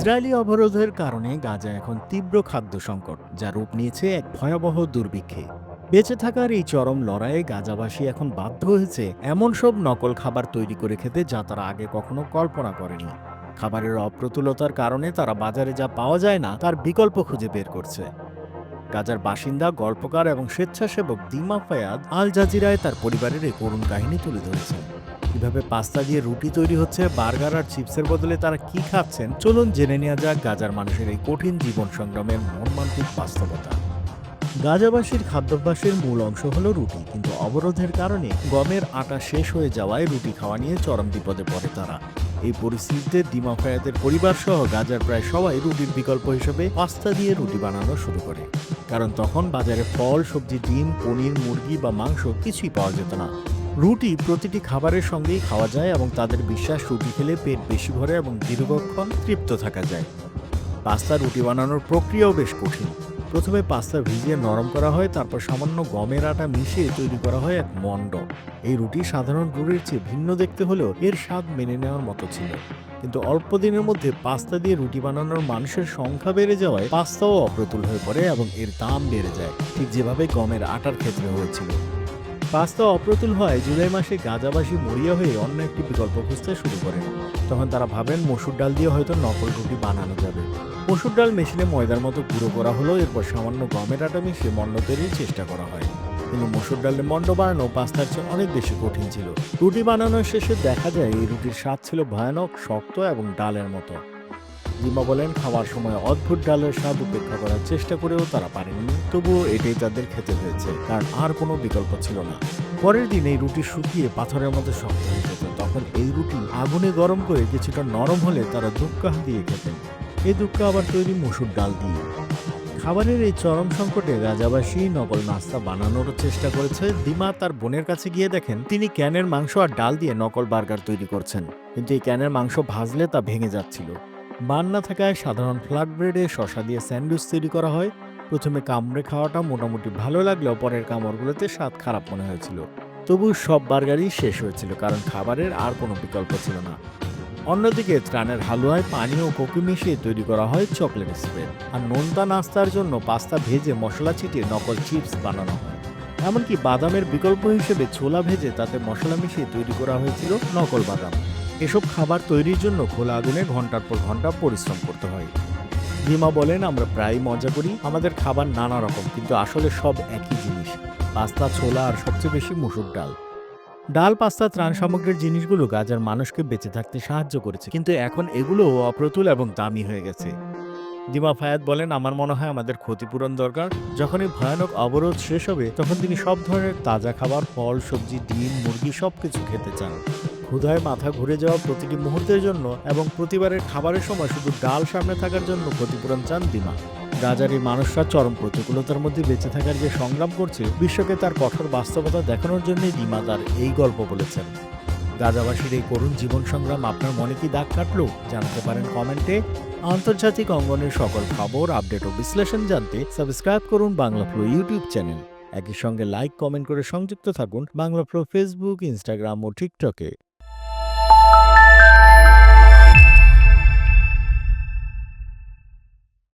Israeli অবরোধের কারণে গাজা এখন তীব্র খাদ্য সংকট, যা রূপ নিয়েছে এক ভয়াবহ দুর্ভিক্ষে। বেঁচে থাকার এই চরম লড়াইয়ে গাজাবাসী এখন বাধ্য হয়েছে এমন সব নকল খাবার তৈরি করে খেতে যা তারা আগে কখনো কল্পনা করেনি। খাবারের অপ্রতুলতার কারণে তারা বাজারে যা পাওয়া যায় না তার বিকল্প খুঁজে বের করছে। গাজার বাসিন্দা, গল্পকার এবং স্বেচ্ছাসেবক দিমা ফায়াদ আল জাজিরায় তার পরিবারের এই করুণ কাহিনী তুলে ধরেছেন। কিভাবে পাস্তা দিয়ে রুটি তৈরি হচ্ছে, বার্গার আর চিপসের বদলে তারা কি খাচ্ছেন, চলুন জেনে নেওয়া যাক গাজার মানুষের এই কঠিন জীবন সংগ্রামের মর্মান্তিক বাস্তবতা। গাজাবাসীর খাদ্যাভ্যাসের মূল অংশ হলো রুটি, কিন্তু অবরোধের কারণে গমের আটা শেষ হয়ে যাওয়ায় রুটি খাওয়া নিয়ে চরম বিপদে পড়ে তারা। এই পরিস্থিতিতে দিমা ফায়াদের পরিবার সহ গাজার প্রায় সবাই রুটির বিকল্প হিসেবে পাস্তা দিয়ে রুটি বানানো শুরু করে। কারণ তখন বাজারে ফল, সবজি, ডিম, পনির, মুরগি বা মাংস কিছুই পাওয়া যেত না। রুটি প্রতিটি খাবারের সঙ্গেই খাওয়া যায় এবং তাদের বিশ্বাস রুটি খেলে পেট বেশি ভরে এবং দীর্ঘক্ষণ তৃপ্ত থাকা যায়। পাস্তা রুটি বানানোর প্রক্রিয়াও বেশ কঠিন। প্রথমে পাস্তা ভিজিয়ে নরম করা হয়, তারপর সামান্য গমের আটা মিশিয়ে তৈরি করা হয় এক মণ্ড। এই রুটি সাধারণ রুটির চেয়ে ভিন্ন দেখতে হলেও এর স্বাদ মেনে নেওয়ার মতো ছিল। কিন্তু অল্প দিনের মধ্যে পাস্তা দিয়ে রুটি বানানোর মানুষের সংখ্যা বেড়ে যাওয়ায় পাস্তাও অপ্রতুল হয়ে পড়ে এবং এর দাম বেড়ে যায়, ঠিক যেভাবে গমের আটার ক্ষেত্রে হয়েছিল। পাস্তা অপ্রতুল হয় জুলাই মাসে গাজাবাসী মরিয়া হয়ে অন্য একটি বিকল্প খুঁজতে শুরু করেন। তখন তারা ভাবেন মসুর ডাল দিয়ে হয়তো নকল রুটি বানানো যাবে। মসুর ডাল মেশিনে ময়দার মতো গুঁড়ো করা হলো, এরপর সামান্য গমের আটা মিশিয়ে মণ্ড তৈরির চেষ্টা করা হয়। কিন্তু মসুর ডালের মণ্ড বানানো পাস্তার চেয়ে অনেক বেশি কঠিন ছিল। রুটি বানানোর শেষে দেখা যায় এই রুটির স্বাদ ছিল ভয়ানক, শক্ত এবং ডালের মতো। দিমা বলেন, খাওয়ার সময় অদ্ভুত ডালের স্বাদ উপেক্ষা করার চেষ্টা করেও তারা পারেননি, তবুও এটাই তাদের খেতে হয়েছে, কারণ আর কোনো বিকল্প ছিল না। পরের দিন এই রুটি শুকিয়ে পাথরের মতো শক্ত হয়ে যেত। তখন এই রুটি আগুনে গরম করে কিছুটা নরম হলে তারা দুক্কা দিয়ে খেতেন। এই দুক্কা আবার তৈরি মসুর ডাল দিয়ে। খাবারের এই চরম সংকটে গাজাবাসী নকল নাস্তা বানানোর চেষ্টা করেছে। দিমা তার বোনের কাছে গিয়ে দেখেন তিনি ক্যানের মাংস আর ডাল দিয়ে নকল বার্গার তৈরি করছেন, কিন্তু এই ক্যানের মাংস ভাজলে তা ভেঙে যাচ্ছিল। বান না থাকায় সাধারণ ফ্ল্যাট ব্রেডে শসা দিয়ে স্যান্ডউইচ তৈরি করা হয়। প্রথমে কামড়ে খাওয়াটা মোটামুটি ভালো লাগলেও পরের কামড়গুলোতে স্বাদ খারাপ মনে হয়েছিল। তবু সব বার্গারই শেষ হয়েছিল, কারণ খাবারের আর কোনো বিকল্প ছিল না। অন্যদিকে ত্রাণের হালুয়ায় পানি ও কোকো মিশিয়ে তৈরি করা হয় চকলেট স্প্রেড, আর নোনতা নাস্তার জন্য পাস্তা ভেজে মশলা ছিটিয়ে নকল চিপস বানানো হয়। এমনকি বাদামের বিকল্প হিসেবে ছোলা ভেজে তাতে মশলা মিশিয়ে তৈরি করা হয়েছিল নকল বাদাম। এসব খাবার তৈরির জন্য খোলা আগুনে ঘন্টার পর ঘন্টা পরিশ্রম করতে হয়। দিমা বলেন, আমরা প্রায় মজা করি আমাদের খাবার নানা রকম, কিন্তু আসলে সব একই জিনিস, পাস্তা, ছোলা আর সবচেয়ে বেশি মসুর ডাল। ডাল, পাস্তা, ত্রাণ সামগ্রীর জিনিসগুলো গাজার মানুষকে বেঁচে থাকতে সাহায্য করেছে, কিন্তু এখন এগুলো অপ্রতুল এবং দামি হয়ে গেছে। দিমা ফায়াদ বলেন, আমার মনে হয় আমাদের ক্ষতিপূরণ দরকার। যখন এই ভয়ানক অবরোধ শেষ হবে তখন তিনি সব ধরনের তাজা খাবার, ফল, সবজি, ডিম, মুরগি সবকিছু খেতে চান। ক্ষুধায় মাথা ঘুরে যাওয়া প্রতিটি মুহূর্তের জন্য এবং প্রতিবারের খাবারের সময় শুধু ডাল সামনে থাকার জন্য ক্ষতিপূরণ চান দিমা। গাজার এই মানুষরা চরম প্রতিকূলতার মধ্যে বেঁচে থাকার যে সংগ্রাম করছে, বিশ্বকে তার কঠোর বাস্তবতা দেখানোর জন্যই দিমা তার এই গল্প বলেছেন। গাজাবাসীর এই করুণ জীবন সংগ্রাম আপনার মনে কি দাগ কাটলো? জানাতে পারেন কমেন্টে। আন্তর্জাতিক অঙ্গনের সকল খবর, আপডেট ও বিশ্লেষণ জানতে সাবস্ক্রাইব করুন বাংলা ফ্লো ইউটিউব চ্যানেল। একই সঙ্গে লাইক, কমেন্ট করে সংযুক্ত থাকুন বাংলা ফ্লো ফেসবুক, ইনস্টাগ্রাম ও টিকটকে।